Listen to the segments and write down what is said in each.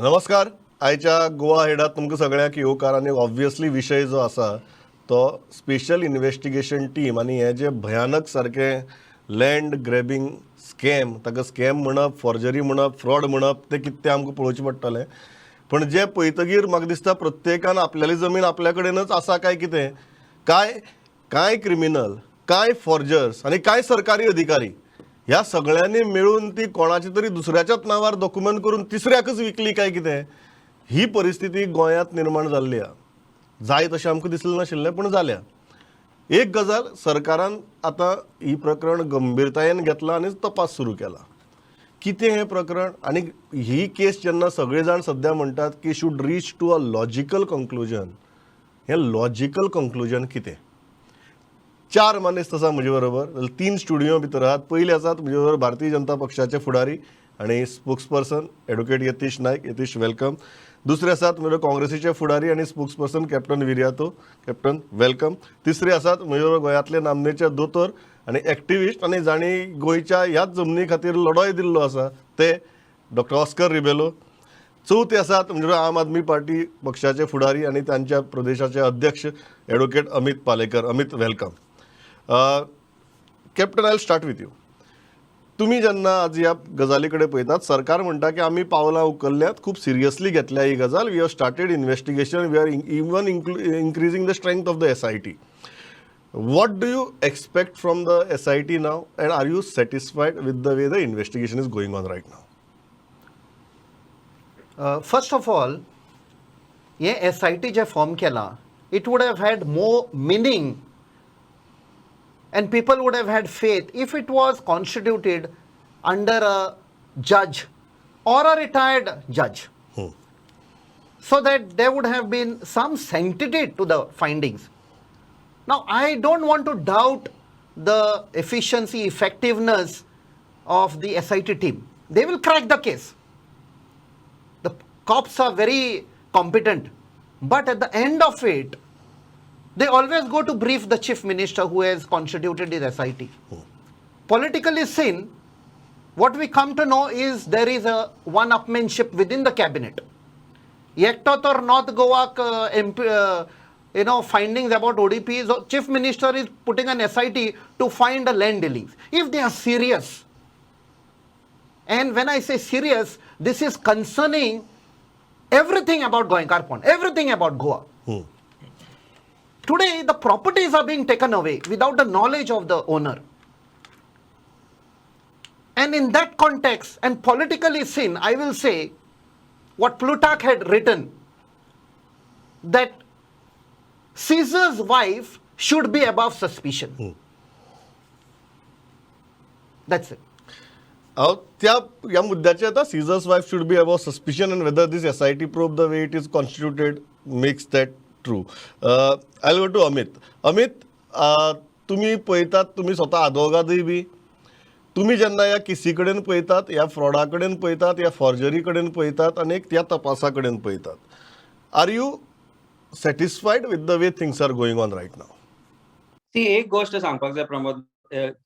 नमस्कार. आयच्या गोवा हेडात तुमकां सगळ्यांक येवकार. आनी ऑब्वियसली विशय जो आसा तो स्पेशल इन्व्हेस्टिगेशन टीम आनी हे जे भयानक सारखे लँड ग्रॅबिंग स्कॅम, ताका स्कॅम म्हणप, फॉर्जरी म्हणप, फ्रॉड म्हणप, ते कितें तें आमकां पळोवचें पडटलें. पण जे पळयतकीर म्हाका दिसता प्रत्येकान आपल्याली जमीन आपल्या कडेनच आसा काय कितें, कांय क्रिमिनल, कांय फॉर्जर्स आनी कांय सरकारी अधिकारी ह्या सगळ्यांनी मिळून ती कोणाची तरी दुसऱ्याच्याच नांवार डॉक्युमेंट करून तिसऱ्याकच विकली काय कितें, ही परिस्थिती गोंयांत निर्माण जाल्ली आहा. जाय तशें आमकां दिसलें नाशिल्लें, पण जाल्या. एक गजाल सरकारान आतां ही प्रकरण गंभीरतायेन घेतला आनी तपास सुरू केला. कितें हें प्रकरण आनी ही केस जेन्ना सगळे जाण सध्या म्हणटात की should reach to a logical conclusion, हें लॉजिकल कंक्लुजन कितें? 4 मनीस आसा म्हजे बरोबर, 3 स्टुडियो भितर आहात. पयले आसात म्हजे बरोबर भारतीय जनता पक्षाचे फुडारी आनी spokesperson advocate Yatish Naik. Yatish, welcome. दुसरे आसात म्हजे काँग्रेसीचे फुडारी आनी spokesperson captain Viriato. Captain, welcome. तिसरे आसात म्हजे बरोबर गोंयांतले नामनेचे दोतोर आनी एक्टिविस्ट आनी जाणी गोंयच्या ह्याच जमनी खातीर लढोय दिल्लो आसा ते डॉक्टर ऑस्कर रिबेलो. चौथे आसात म्हणजे आम आदमी पार्टी पक्षाचे फुडारी आनी तांच्या प्रदेशाचे अध्यक्ष advocate Amit Palekar. Amit, welcome. Captain, I start with you. तुम्ही जेन्ना आज ह्या गजाली कडेन पळयतात, सरकार म्हणटा की आमी पावलां उखल्ल्यात, खूब सिरियसली घेतल्या ही गजाल. We have started investigation, we are even increasing the strength of the SIT. What do you expect from the SIT now, and are you satisfied with the way the investigation is going on right now? First of all, ये SIT जे form केला, it would have had more meaning and people would have had faith if it was constituted under a judge or a retired judge, so that there would have been some sanctity to the findings. Now, I don't want to doubt the efficiency, effectiveness of the SIT team. They will crack the case. The cops are very competent. But at the end of it, they always go to brief the chief minister who has constituted his SIT. Politically seen, what we come to know is there is a one-upmanship within the cabinet. Yekta tor North Goa findings about ODPs, chief minister is putting an SIT to find the land dealings. If they are serious, and when I say serious, this is concerning everything about Goenkar Pond, everything about Goa. Today, the properties are being taken away without the knowledge of the owner. And in that context, and politically seen, I will say what Plutarch had written, that Caesar's wife should be above suspicion. That's it. या मुद्द्याचे आता Caesar's wife should be about suspicion and whether this SIT probe the way it is constituted makes that true. I go to Amit. Amit, तुम्ही पळयतात, तुम्ही स्वतः आदवोगादय B, तुम्ही जेन्ना ह्या केसी कडेन पळयतात, ह्या फ्रॉडा कडेन पळयतात, ह्या फॉर्जरी कडेन पळयतात आनी त्या तपासा कडेन पळयतात, are you satisfied with the way things are going on right now? ती एक गोष्ट सांगपाक जाय प्रमोद,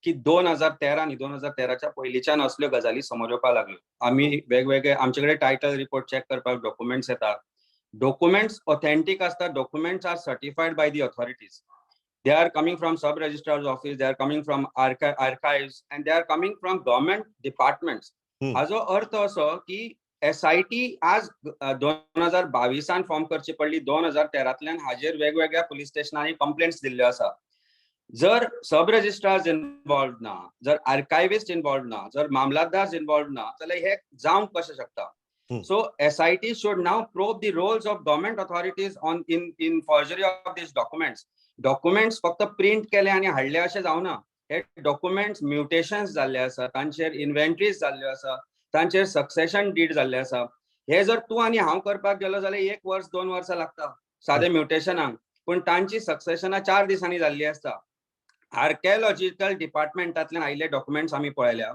की 2013 आणि 2013च्या पयलींच्यान असल्यो गजाली समोर येवपाक लागल्यो. आमी वेगवेगळे आमचे कडेन टायटल रिपोर्ट चेक करपाक डॉक्युमेंट्स येतात. डॉक्युमेंट्स ऑथेंटीक आसतात. Documents are certified by the authorities. They are coming from sub-registrar's office, they are coming from archives, and they are coming from government departments. हाजो अर्थ असो की SIT आज 2022 form करची पडली. 2013तल्यान हाजेर वेगवेगळ्या पुलीस स्टेशनांनी कंप्लेंट्स दिल्ल्यो आसा. जर सब रजिस्ट्रार्स इन्वॉल्व ना, जर आर्कायविस्ट इन्वॉल्व ना, जर मामलातदार इन्वॉल्व ना, जाल्यार हे जावंक कशें शकता? So SIT should now probe the roles of government authorities in forgery of these documents. Documents फक्त प्रिंट केले आणि हाडले अशें जावना. हे डॉक्युमेंट्स म्युटेशन्स जाल्ले आसा, तांचेर इन्व्हेंटरीज जाल्ल्यो आसा, तांचेर सक्सेशन डीड जाल्ले आसा. हे जर तूं आनी हांव करपाक गेलो जाल्यार 1 वर्स 2 वर्सां लागता सादे म्युटेशनाक, पण तांची सक्सेशनां 4 दिसांनी जाल्ली आसता. आर्किओलॉजिकल डिपार्टमेंटांतल्यान आयिल्ले डॉक्युमेंट्स आमी पळयल्या.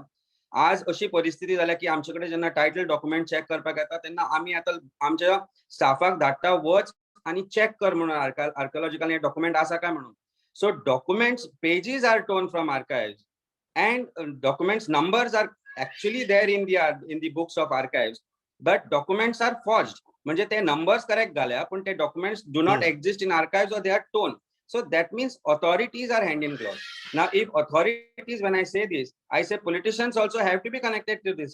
आज अशी परिस्थिती जाल्या की आमचे कडेन जेन्ना टायटल डॉक्युमेंट चेक करपाक येता तेन्ना आमी आतां आमच्या स्टाफाक धाडटा, वच आणि चेक कर म्हणून आर्किओलॉजिकल हे डॉक्युमेंट आसा काय म्हणून. So documents pages are torn from archives and documents numbers are actually there in the books of archives. But documents are forged. म्हणजे ते नंबर्स करेक्ट घाल्या पण ते documents do not exist in archives or they are torn. So that means authorities are hand in glove. Now, if authorities, when I say this, I say politicians also have to be connected to this.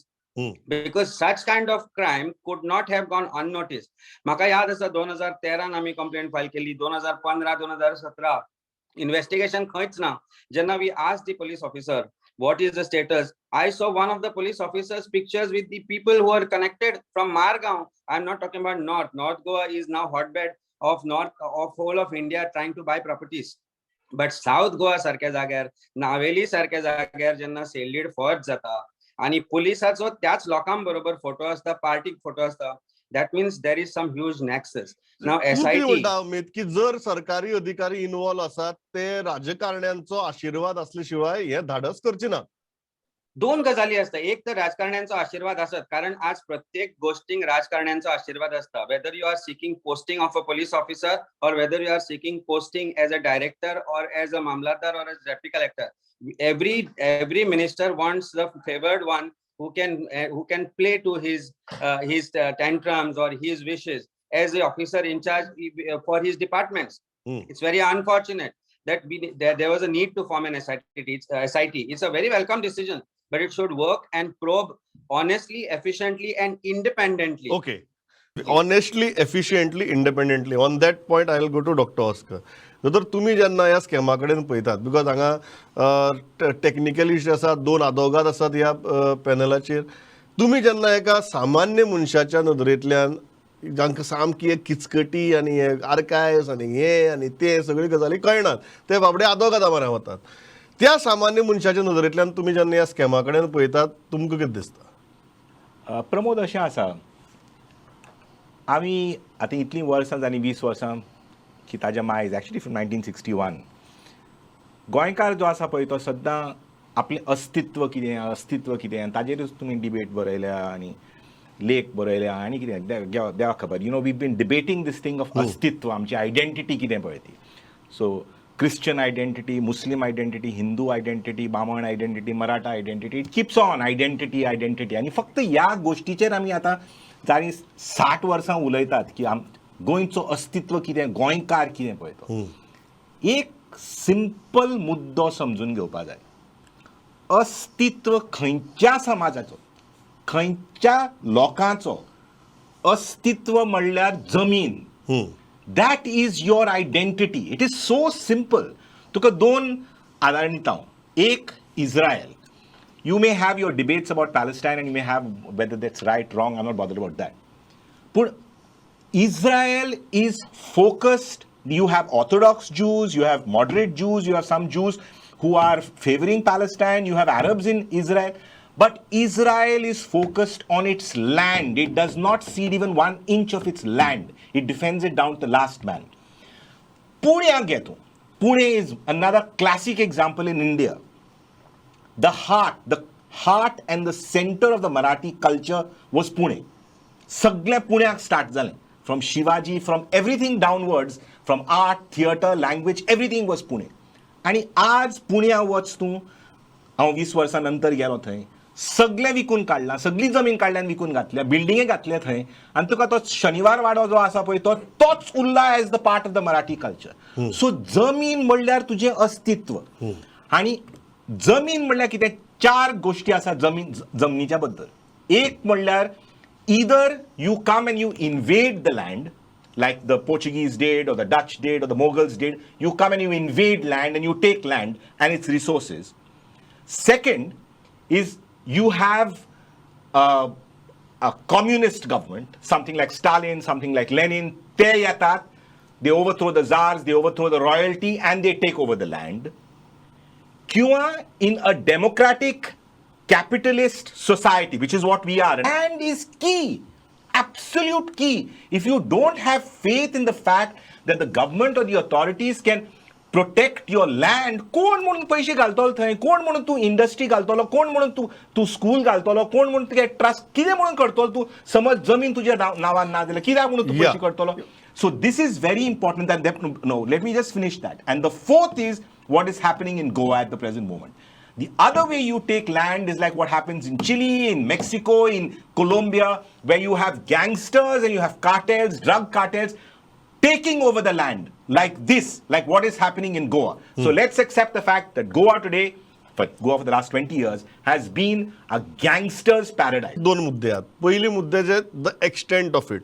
Because such kind of crime could not have gone unnoticed. म्हाका याद आसा 2013 आम्ही complaint file केली, 2015, 2017 investigation खंयच ना. जेन्ना we asked the police officer what is the status, I saw one of the police officers pictures with the people who are connected from Margaon. I'm not talking about North Goa is now hotbed of whole of India trying to buy properties. But South Goa सारख्या जाग्यार, नावेली सारख्या जाग्यार जेन्ना सेल्डीड forge जाता आणि पुलिसाचो त्याच लोकांबरोबर photo असता, पार्टीक फोटो असता, that means there is some huge nexus. Now तूं कितें SIT म्हणटा अमित की जर सरकारी अधिकारी इन्वॉल्व आसात ते राजकारण्यांचो आशीर्वाद असले शिवाय हे धाडस करचे ना. दोन गजाली असतात. एक तर राजकारण्यांचा आशीर्वाद असत, कारण आज प्रत्येक गोष्टींक राजकारण्यांचा आशीर्वाद असता. Whether you are seeking posting of a police officer or whether you are seeking posting as a director or as a mamlatdar or as deputy collector, every minister wants the favored one who can play to his tantrums or his wishes as the officer in charge for his departments. It's very unfortunate that there was a need to form an SIT. It's a very welcome decision, but it should work and probe honestly, efficiently and independently. Okay. Honestly, efficiently, independently. On that point, I will go to Dr. Oscar. जर तुम्ही जेन्ना ह्या स्कॅमा कडेन पळयतात, because हांगा technical issue आसात, दोन आदवोगाद आसात ह्या पॅनलाचेर, तुमी जेन्ना एका सामान्य मनशाच्या नदरेंतल्यान जांकां सामकी एक किचकटी आनी आर्कायव्स आनी हे आनी ते सगळी गजाली कळनात, ते बाबडे आदवोगादा म्हऱ्या वतात, त्या सामान्य मनशाच्या नदरेंतल्यान तुमी जेन्ना ह्या स्कॅमा कडेन पळयतात, तुमकां कितें दिसता? प्रमोद, अशें आसा, आमी आतां इतलीं वर्सां जालीं, 20 वर्सां की ताच्या मायज एक्चुली फ्रॉम 1961 गोंयकार जो आसा पळय तो सद्दां आपलें अस्तित्व कितें आनी ताजेरूच तुमी डिबेट बरयल्या आनी लेख बरयल्या आनी कितें देवा खबर. You know, we been debating this thing of astitva, आमची आयडेंटिटी कितें पळय ती. So Christian identity, Muslim identity, Hindu identity, Bamon identity, Maratha identity, it keeps on identity. आनी फक्त ह्या गोश्टीचेर आमी आतां जाणी 60 वर्सां उलयतात की गोंयचो अस्तित्व कितें, गोंयकार कितें पळय तो. एक सिंपल मुद्दो समजून घेवपा जाय. अस्तित्व खंयच्या समाजाचो, खंयच्या लोकांचो अस्तित्व म्हणल्यार जमीन. That is your identity. It is so simple. तुका दोन आदार दिता हांव. एक Israel. You may have your debates about Palestine and you may have whether that's right, wrong, I'm not bothered about that. But Israel is focused. You have Orthodox Jews, you have moderate Jews, you have some Jews who are favoring Palestine, you have Arabs in Israel. But Israel is focused on its land. It does not cede even 1 inch of its land. It defends it down to the last man. Pune is another classic example in India. The heart and the center of the Marathi culture was Pune. Sagle Puneak start zale. From Shivaji, from everything downwards, from art, theater, language, everything was Pune. आणि आज पुण्या वच तूं, हांव 20 वर्सां नंतर गेलो थंय, सगळें विकून काडलां, सगळी जमीन काडल्यान विकून घातल्या, बिल्डिंगे घातले थंय, आनी तुका तो शनिवार वाडो जो आसा पळय तोच उरला as the part of the Marathi culture. So जमीन म्हणल्यार तुजें अस्तित्व. आनी जमीन म्हणल्यार कितें, 4 गोष्टी आसा जमनीच्या बद्दल. एक म्हणल्यार either you come and you invade the land like the Portuguese did or the Dutch did or the Mughals did. You come and you invade land and you take land and its resources. Second is you have a communist government, something like Stalin, something like Lenin. They yatat, they overthrow the czars, they overthrow the royalty and they take over the land. Kyun in a democratic capitalist society, which is what we are, and is key, absolute key. If you don't have faith in the fact that the government or the authorities can protect your land, कोण म्हणून पैसे घालतलो थंय, कोण म्हणून तू industry घालतलो, कोण म्हणून तू स्कूल घालतलो, कोण म्हणून तुका ट्रस्ट कितें म्हणून करतलो, तू समज जमीन तुज्या नावान ना जाल्यार कित्याक म्हणून तू पैसे करतलो. So this is very important. That no, let me just finish that. And the fourth is what is happening in Goa at the present moment. The other way you take land is like what happens in Chile, in Mexico, in Colombia, where you have gangsters and you have cartels, drug cartels, taking over the land like this, like what is happening in Goa. So let's accept the fact that Goa today, but Goa for the last 20 years, has been a gangster's paradise. दोन मुद्दे आहेत. पयली मुद्दे जे the extent of it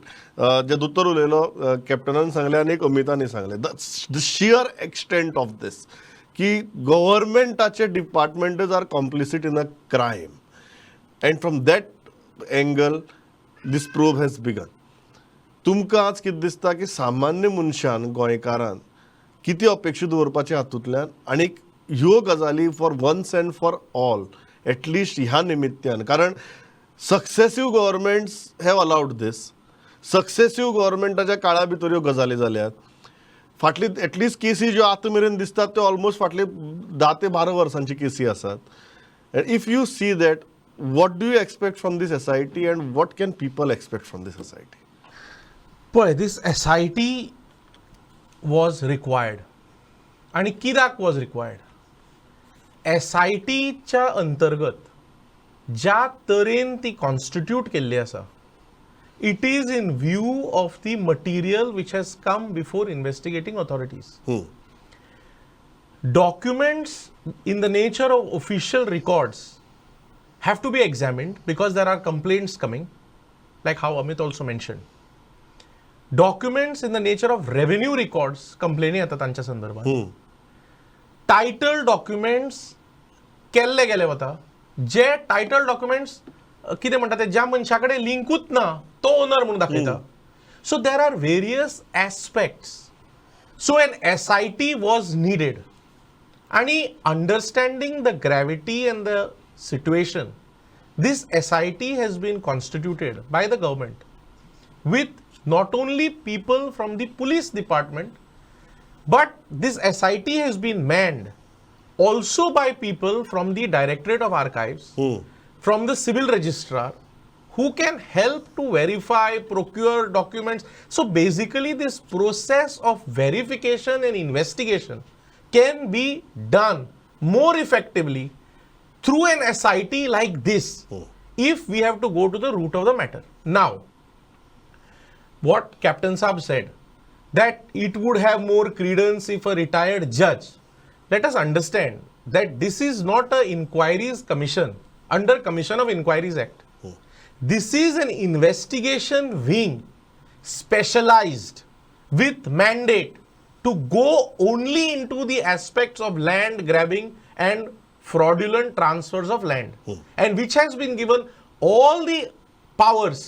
जे दोतोर उलयलो कॅप्टनान सांगले आनी एक अमितानी सांगले the sheer extent of this की गव्हर्मेंटाचे departments are complicit in a crime and from that angle this probe has begun. तुमकां आज कितें दिसता की सामान्य मनशान गोंयकारान कितें अपेक्षा दवरपाचे हातूंतल्यान आनीक ह्यो गजाली for once and for all at least ह्या निमित्यान कारण successive governments have allowed this successive गव्हर्मेंटाच्या काळा भितर ह्यो गजाली जाल्यात. फाटली एटलिस्ट केसी ज्यो आतां मेरेन दिसतात त्यो ऑलमोस्ट फाटले 10 ते 12 वर्सांची केसी आसात. And if you see that what do you expect from this SIT and what can people expect from this SIT? पळय दीस SIT वॉज रिक्वायर्ड आणि कित्याक वॉज रिक्वायर्ड? SITच्या अंतर्गत ज्या तरेन ती कॉन्स्टिट्यूट केल्ली आसा it is in view of the material which has come before investigating authorities. Documents in the nature of official records have to be examined because there are complaints coming, like how Amit also mentioned. Documents in the nature of revenue records complaini येतात तांच्या संदर्भात. Title documents केल्ले गेले वता जे title documents कितें म्हणटा ते ज्या मनशा कडेन लिंकूच ना तो ओनर म्हणून दाखयता. So there are various aspects. So an SIT was needed. आणि understanding the gravity and the situation this SIT has been constituted by the government with not only people from the police department, but this SIT has been manned also by people from the Directorate of Archives, from the civil registrar, who can help to verify, procure documents. So basically this process of verification and investigation can be done more effectively through an SIT like this if we have to go to the root of the matter. Now, what Captain Saab said, that it would have more credence if a retired judge. Let us understand that this is not an inquiries commission under Commission of Inquiries Act. This is an investigation wing specialized with mandate to go only into the aspects of land grabbing and fraudulent transfers of land, and which has been given all the powers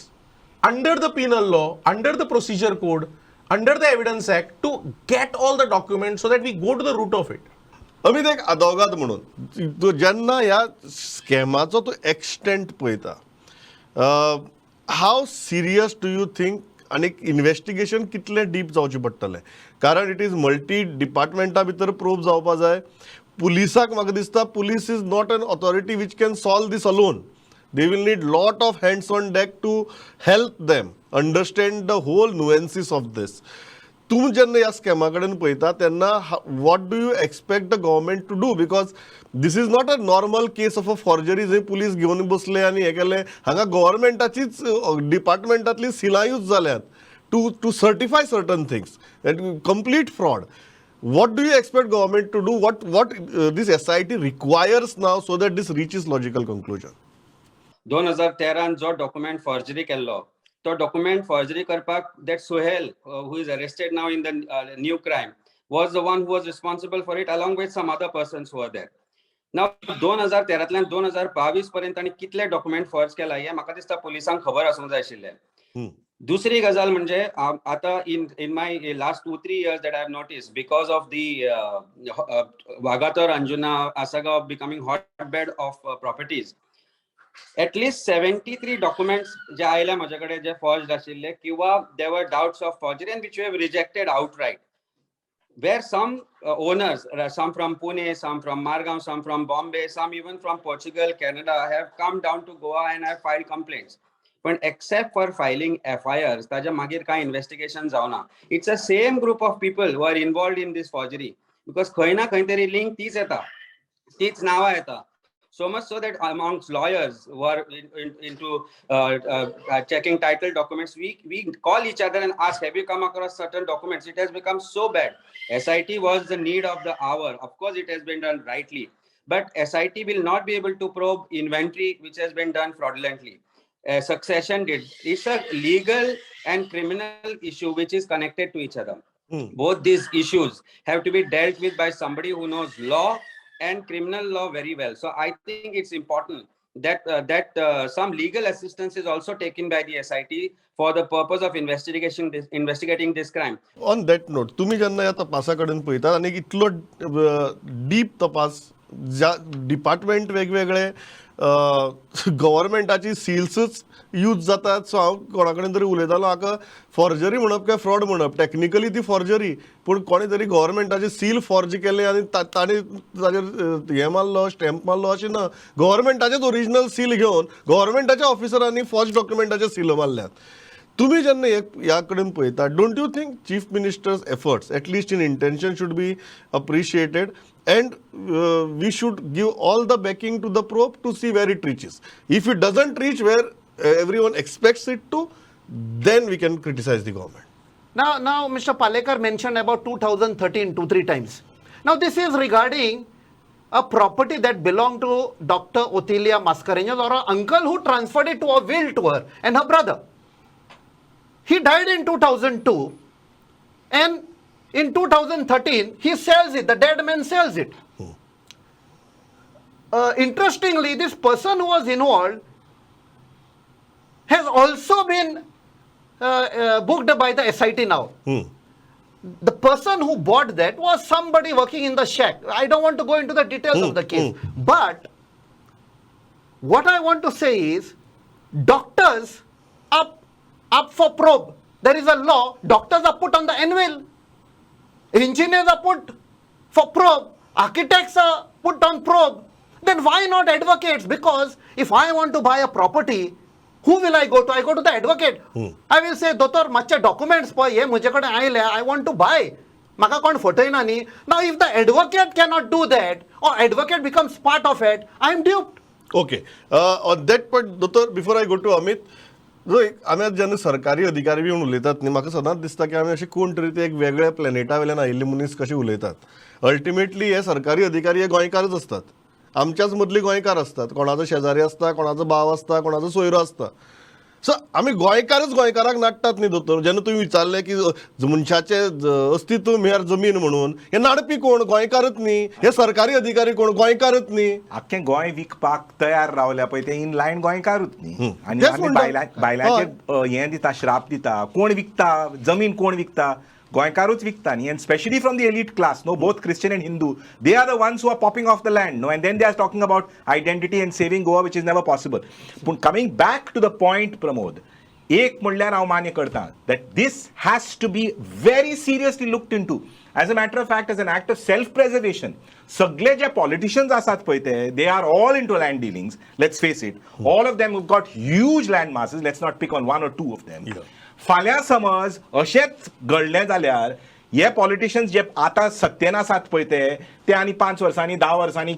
under the penal law, under the procedure code, under the evidence act to get all the documents so that we go to the root of it. Amit एक अदोगाद म्हणून तो जेन्ना ह्या स्कॅमाचो तूं extent पळयता हाव serious do you think आनी investigation कितलें deep जावचें पडटलें कारण इट इज मल्टी डिपार्टमेंटा भितर प्रोब जावपा जाय. पुलिसाक म्हाका दिसता police is not an authority which can solve this alone. They will need lot of hands on deck to help them understand the whole nuances of this. तूं जेन्ना ह्या स्कॅमा कडेन पळयता तेन्ना what do you expect the government to do because this is not a normal case of a forgery जंय police घेवन बसले आनी हें केलें. हांगा गव्हर्मेंटाचीच डिपार्टमेंटांतली सिलायूच जाल्यात to certify certain things complete fraud. What do you expect government to do? What this SIT requires now so that this reaches logical conclusion? 2013 जो डॉक्युमेंट फॉर्जरी केल्लो तो डॉक्युमेंट फॉर्जरी करपाक that Sohail who is arrested now in the new crime was the one who was responsible for it along with some other persons who were there. Now 2013तल्यान 2022 पर्यंत ताणी कितले document forge केला हे म्हाका दिसता पुलिसांक खबर आसूंक जाय आशिल्लें. दुसरी गजाल म्हणजे आता in my last 2-3 years that I have noticed because of the Wagator, Anjuna, Asagaon becoming hotbed of properties, at least 73 documents जे आयले माझ्याकडे जे forged आशिल्ले किंवा there were doubts of forgery and which we have rejected outright, where some owners, some from Pune, some from Margao, some from Bombay, some even from Portugal, Canada, have come down to Goa and have filed complaints. पण except for filing FIRs ताच्या मागीर काय investigation जावना. It's a same group of people who are involved in this forgery because खंय ना खंय तरी link तीच येता, तीच नावां येता. So much so that amongst lawyers who are into checking title documents, we call each other and ask, have you come across certain documents? It has become so bad. SIT was the need of the hour. Of course, it has been done rightly, but SIT will not be able to probe inventory which has been done fraudulently. Succession did. It's a legal and criminal issue which is connected to each other. Both these issues have to be dealt with by somebody who knows law and criminal law very well. So I think it's important that some legal assistance is also taken by the SIT for the purpose of investigating this crime. On that note, तुम्ही जेन्ना ह्या तपासाकडेन पळयतात आनी इतलो deep तपास ज्या department वेगवेगळे गव्हर्मेंटाची सील्सच use जातात, सो हांव कोणा कडेन तरी उलयतालो, म्हाका फॉर्जरी म्हणप काय फ्रॉड म्हणप, टेक्निकली ती फॉर्जरी, पूण कोणे तरी गव्हर्मेंटाचे सील फॉर्ज केले आनी ताणें ताजेर हें मारलो, स्टॅम्प मारलो अशें ना. गव्हर्मेंटाचेच ओरिजिनल सील घेवन गव्हर्मेंटाच्या ऑफिसरांनी फॉर्ज डॉक्युमेंटाचे सील मारल्यात. तुम्ही जेन्ना ह्या कडेन पळयता, don't you think chief ministers efforts at least in intention should be appreciated and we should give all the backing to the probe to see where it reaches. If it doesn't reach where everyone expects it to, then we can criticize the government. Now Mr. Palekar mentioned about 2013 2-3 times. Now this is regarding a property that belonged to Dr. Otilia Mascarenhas, or an uncle who transferred it to a will to her and her brother. He died in 2002, and in 2013, he sells it. The dead man sells it. Interestingly, this person who was involved has also been booked by the SIT now. The person who bought that was somebody working in the shack. I don't want to go into the details of the case. But what I want to say is, doctors up for probe. There is a law. Doctors are put on the anvil. Engineers are put for probe, architects are put on probe. Then why not advocates? Because if I want to buy a property, who will I go to? I go to the advocate. I will say, Dotor, mache documents po ye mujhe kade aile, I want to buy. Maka kon photoina nahi. Now if the advocate cannot do that, or advocate becomes part of it, I am duped. Okay. On that point, Dotor, before I go to Amit, आमी आतां जेन्ना सरकारी अधिकारी B म्हणून उलयतात न्ही, म्हाका सदांच दिसता की आमी अशें कोण तरी ते एक वेगळ्या प्लॅनेटा वयल्यान आयिल्ले मनीस कशे उलयतात. अल्टिमेटली हे सरकारी अधिकारी हे गोंयकारच असतात, आमच्याच मदली गोंयकार असतात, कोणाचो शेजारी आसता, कोणाचो भाव आसता, कोणाचो सोयरो आसता. सो आमी गोंयकाराक नाडटात न्ही दोतोर. जेन्ना तुमी विचारलें की मनशाचे अस्तित्व म्हळ्यार जमीन म्हणून, हे नाडपी कोण? गोंयकारच न्ही. हे सरकारी अधिकारी कोण? गोंयकारच न्ही. आख्खें गोंय विकपाक तयार रावल्या पळय ते इन लायन गोंयकारूच न्ही. आनी आमी बायलांचेर हें दिता, श्राप दिता. कोण विकता जमीन? कोण विकता? गोंयकारूच विकता न्ही. And specially from the elite class, no, both Christian and Hindu, they are the ones who are popping off the land, no, and then they are talking about identity and saving Goa, which is never possible. पूण coming back to the point, Pramod, एक म्हणल्यार हांव मान्य करतां that this has to be very seriously looked into. As a matter of fact, as an act of self preservation, सगळे जे politicians आसात पळय ते, they are all in to land dealings. Let's face it, all of them have got huge land masses. Let's not pick on 1 or 2 of them. फाल्यां समज अशेंच घडलें जाल्यार हे पॉलिटिशियन्स जे आतां सत्तेन आसात पळय ते आनी 5 वर्सांनी 10 वर्सांनी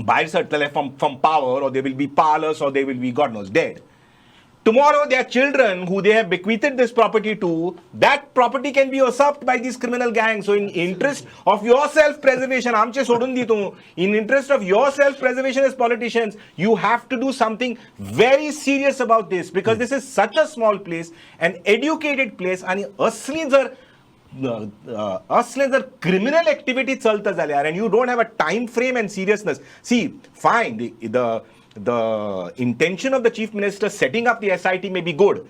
भायर सरतले from power, or they will be powerless, or they will be God knows dead. Tomorrow their children who they have bequeathed this property to, that property can be usurped by these criminal gangs. So in interest of your self preservation, आमचे सोडून दी तूं, in interest of your self preservation as politicians, you have to do something very serious about this, because this is such a small place, an educated place, आणि असली जर criminal activity चलता जाल्यार, and you don't have a time frame and seriousness. See, fine, the intention of the chief minister setting up the SIT may be good,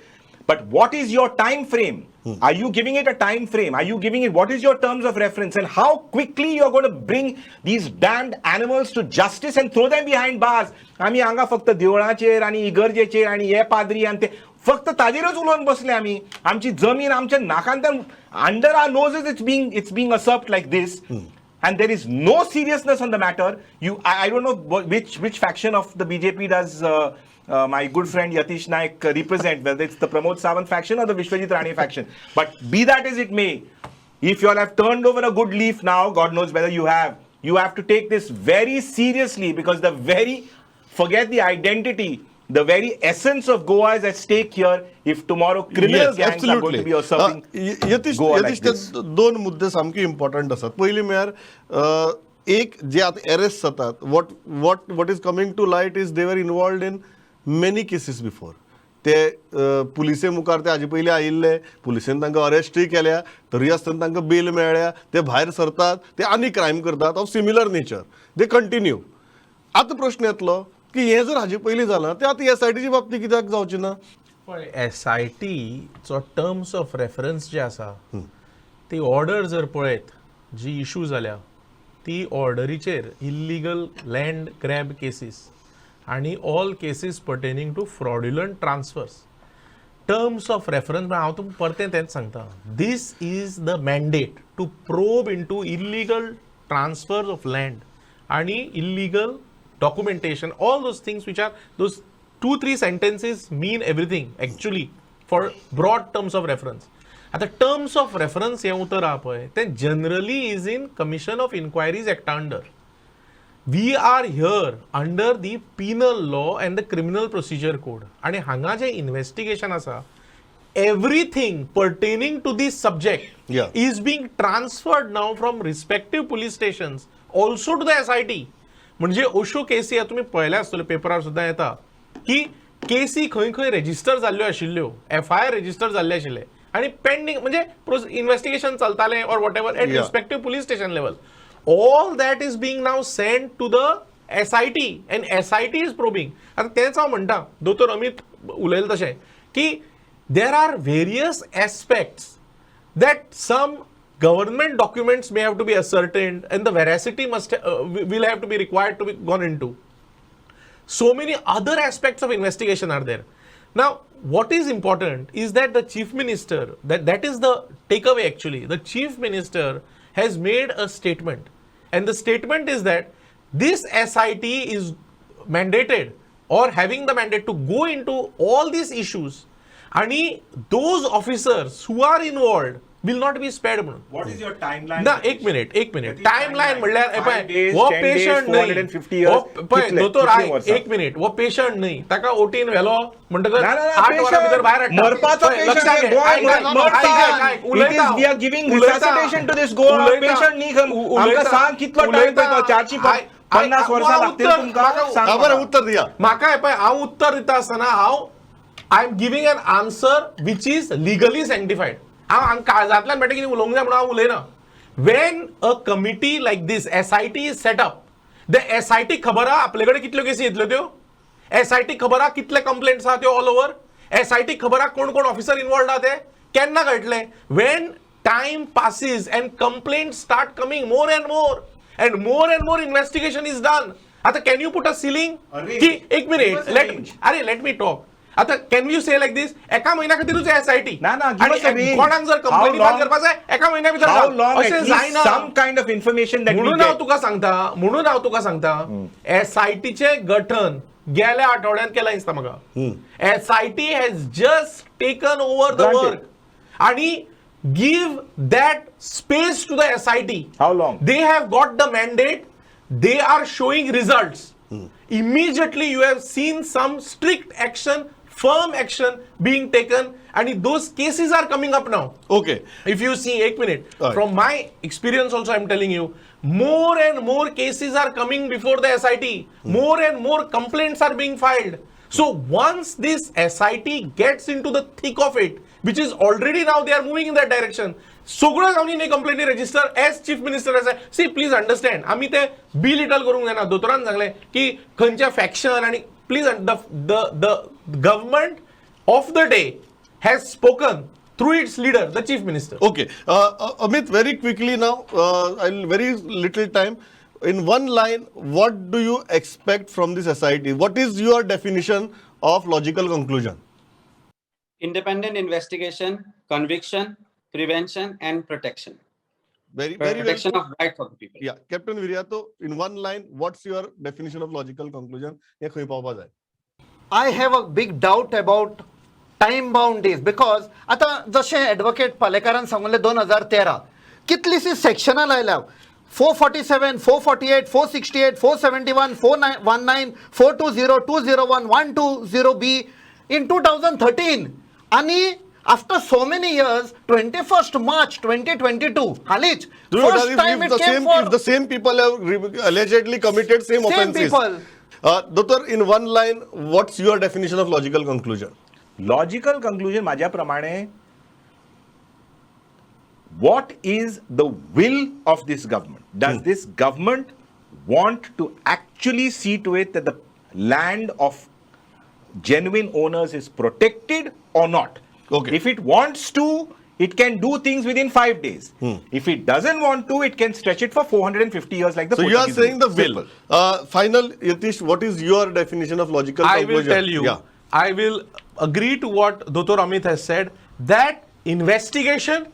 but what is your time frame? Are you giving it a time frame? Are you giving it, what is your terms of reference, and how quickly you're going to bring these damned animals to justice and throw them behind bars? आम्ही हांगा फक्त देवळाचेर आणि इगर्जेचेर आणि हे पाद्री आणि ते फक्त ताजेरच उलोवन बसले आमी. आमची जमीन आमच्या नाकांतल्यान under our noses it's being usurped like this. And there is no seriousness on the matter. I don't know which faction of the BJP does my good friend Yatish Naik represent, whether it's the Pramod Sawant faction or the Vishwajit Rane faction. But be that as it may, if you all have turned over a good leaf now, God knows whether you have, you have to take this very seriously because forget the identity, the very essence of Goa is at stake here if tomorrow criminal Yes, gangs are going to be usurping Yatish Goa like Yatish ते this. दोन मुद्दे सामके important आसात. पयलीं म्हळ्यार एक जे आतां arrest जातात, what is coming to light is they were involved in many cases before. ते पुलिसे मुखार ते हाजे पयलीं आयिल्ले, पुलिसेन तांकां अरेस्टूय केल्या, तरी आसतना तांकां बेल मेळ्ळ्या, ते भायर सरतात, ते आनी क्रायम करतात of similar nature, they continue. आतां प्रश्न येतलो की हें जर हाजे पयलीं जालां ते आतां SITची बाबतींत कित्याक जावचें ना? SITचो टर्म्स ऑफ रेफरन्स जे आसा ती ऑर्डर जर पळयत जी इशू जाल्या ती ऑर्डरीचेर इल्लीगल लँड ग्रॅब केसीस आनी all cases pertaining to fraudulent transfers. Terms of reference हांव तुमकां परतें तेंच सांगता. This is the mandate to probe in to illegal transfers of land आनी illegal documentation, all those things which are those 2-3 sentences mean everything actually for broad terms of reference. आता terms of reference हे उतर आहा पळय ते generally is in Commission of Inquiries Act under. We are here under the penal law and the criminal procedure code. आणि हांगा जे investigation आसा everything pertaining to this subject is being transferred now from respective police stations also to the SIT. म्हणजे अश्यो केसी तुम्ही पळयल्या आसतल्यो पेपरार सुद्दां येता की केसी खंय खंय रेजिस्टर जाल्ल्यो आशिल्ल्यो, FIR रेजिस्टर जाल्ले आशिल्ले आनी पेंडींग म्हणजे इन्व्हेस्टिगेशन चलतालें or whatever at respective police station level. All that is being now sent to the SIT and SIT is probing. आतां तेंच हांव म्हणटा, दोतोर अमित उलयलें तशें की there are various aspects that some government documents may have to be ascertained and the veracity will have to be required to be gone into. So many other aspects of investigation are there. Now, what is important is that the chief minister, that is the takeaway actually, the chief minister has made a statement and the statement is that this SIT is mandated or having the mandate to go into all these issues and those officers who are involved will not be spared म्हणून. What is your timeline? ना एक minute timeline म्हणल्यार पळय वो patient न्हय दोतोर एक minute वो पेशंट न्हय ताका ओटीन व्हेलो म्हणटकच 8 वरां भितर भायर हाडटा. मरपाचो patient we are giving resuscitation to this Goa patient न्ही. आमकां सांग कितलो टाइम पळय 450 वर्सां लागतील तुमकां सांग. बरें उत्तर दिया. म्हाका पळय हांव उत्तर दिता आसतना I am giving an answer which is legally sanctified. हांव काळजांतल्यान बेटे कितें उलोवंक जाय म्हणून हांव उलयना. When a committee like this SIT is set up, the SIT खबर आहा आपले कडेन कितल्यो केसी येतल्यो त्यो, SIT खबर आहा कितले कंप्लेंट्स आहा त्यो ऑल ओव्हर, SIT खबर आहा कोण कोण ऑफिसर इन्वॉल्ड आहा ते केन्ना कळटले. When time passes and complaints start coming more and more investigation is done. आता can you put a ceiling की एक मिनिट लेट मी टॉक. आता कॅन यू से लायक दिस एका महिन्या खातीरूच SIT कोणाक जर कंप्लेनी फायल करपाक जाय एका महिन्या भितर अशें जायना. Some kind of information that म्हणून हांव तुका सांगता SITचे गठन गेल्या आठवड्यात केला दिसता म्हाका. SIT has just taken over the work आणि give that space to the SIT. How long? They have got the mandate. They are showing results. Immediately you have seen some strict action, firm action being taken and those cases are coming up now. Okay. If you see, एक minute, right. From my experience also I'm telling you, more and more cases are coming before the SIT. More and more complaints are being filed. So once this SIT gets into the thick of it, which is already now they are moving in that direction, सगळं जावन इन कंप्लेनी register as chief minister आसा. सी please understand आमी ते belittle करूंक जायना. दोतोरान सांगलें की खंयचे फॅक्शन आणि please the government of the day has spoken through its leader, the chief minister. Okay. Amit, very quickly now, very little time. In one line, what do you expect from this SIT? What is your definition of logical conclusion? Independent investigation, conviction, prevention, and protection. Very Protection well. of rights of the people. Yeah, Captain Viryato, in one line, what's your definition of logical conclusion? हे खंय पावपा जाय? I have a big doubt about time bound days because आता जशें advocate पालेकारान सांगलें 2013 कितलींशीं सेक्शनां लायल्या. 447, 448, 468, 471, 419, 420, 201, 120B in 2013. आणि after so many years, 21st March 2022, Halich, first time it came for if the same people have allegedly committed same offenses. people. Doctor, in one line, what's your definition of logical conclusion? Logical conclusion माझ्याप्रमाणे what is the will of this government? Does this government want to actually see to it that the land of genuine owners is protected or not? Okay. If it wants to, it can do things within 5 days. If it doesn't want to, it can stretch it for 450 years like the So you are Portuguese saying the did. will. Final, Yatish, what is your definition of logical I conclusion? will tell you, Yeah. I will agree to what Dr. Amit has said, that investigation,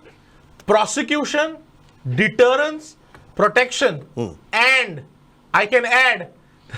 prosecution, deterrence, protection, and I can add,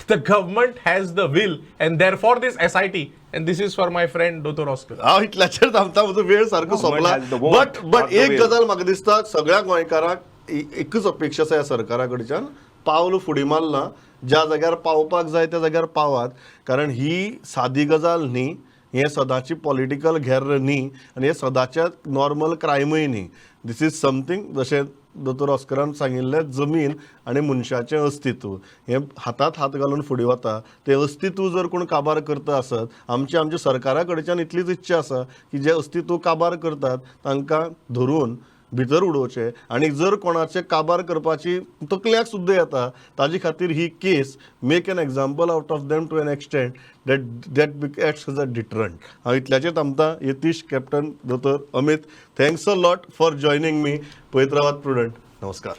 the government has the will, and therefore this SIT, and this is for my friend Dr. Oscar. हांव इतल्याचेर थांबता म्हजो वेळ सारको Government सोंपला has the vote, but not the एक will. गजाल म्हाका दिसता सगळ्या गोंयकारांक एकच अपेक्षा आसा ह्या सरकारा कडच्यान पावल फुडें मारलां ज्या जाग्यार पावपाक जाय त्या जाग्यार पावात कारण ही सादी गजाल न्ही हें सदांची पॉलिटिकल घेर्र न्ही आनी हें सदांच्या नॉर्मल क्रायमूय न्ही दीस इज समथींग जशें दोतोर ऑस्करान सांगिल्लें जमीन आनी मनशाचें अस्तित्व हें हातांत हात घालून फुडें वता तें अस्तित्व जर कोण काबार करता आसत आमच्या सरकारा कडच्यान इतलीच इच्छा आसा की जे अस्तित्व काबार करतात तांकां धरून भितर उडोवचें आनी जर कोणाचे काबार करपाची तकल्याक सुद्दां येता ताजे खातीर ही case make an example out of them to an extent that acts as a deterrent हांव इतल्याचेर थांबता यतीश कॅप्टन दोतोर Amit thanks a lot for joining me पळयत रावात प्रुडंट नमस्कार